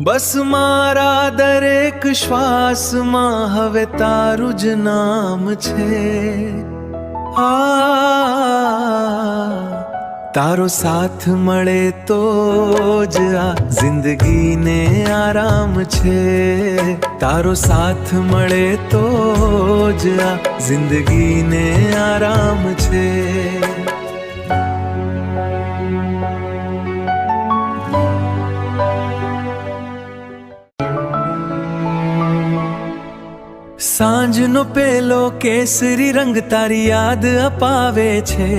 બસ મારા દરેક શ્વાસમાં હવે તારું જ નામ છે. તારો સાથ મળે તો જ આ જિંદગીને આરામ છે. તારો સાથ મળે તો જ આ જિંદગીને આરામ છે. સાંજનો પેલો કેસરી રંગ તારી યાદ અપાવે છે.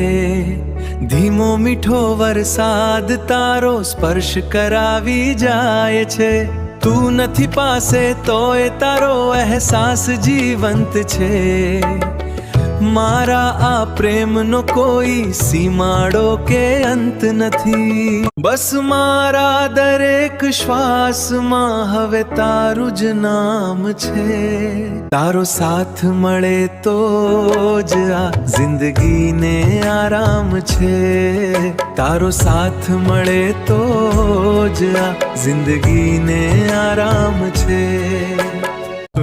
ધીમો મીઠો વરસાદ તારો સ્પર્શ કરાવી જાય છે. તું નથી પાસે તોય તારો અહેસાસ જીવંત છે. મારા આ પ્રેમનો કોઈ સીમાડો કે અંત નથી. બસ મારા દરેક શ્વાસમાં હવે તારું જ નામ છે. તારો સાથ મળે તો જ આ જિંદગીને આરામ છે. તારો સાથ મળે તો જ આ જિંદગીને આરામ છે.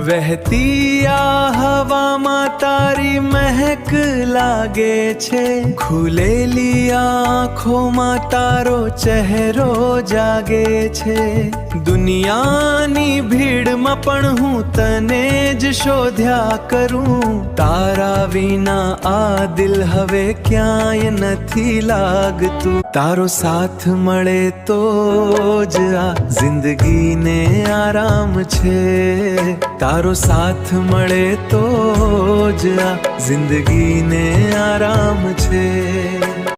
વહેતી આ હવામાં તારી મહેક લાગે છે. ખુલેલી આંખોમાં તારો ચહેરો જાગે છે. દુનિયાની ભીડમાં પણ હું તને જ શોધ્યા કરું. તારા વિના આ દિલ હવે ક્યાંય નથી લાગતું. તારો સાથ મળે તો જ આ જિંદગીને આરામ છે. તારો સાથ મળે તો જ આ જિંદગીને આરામ છે.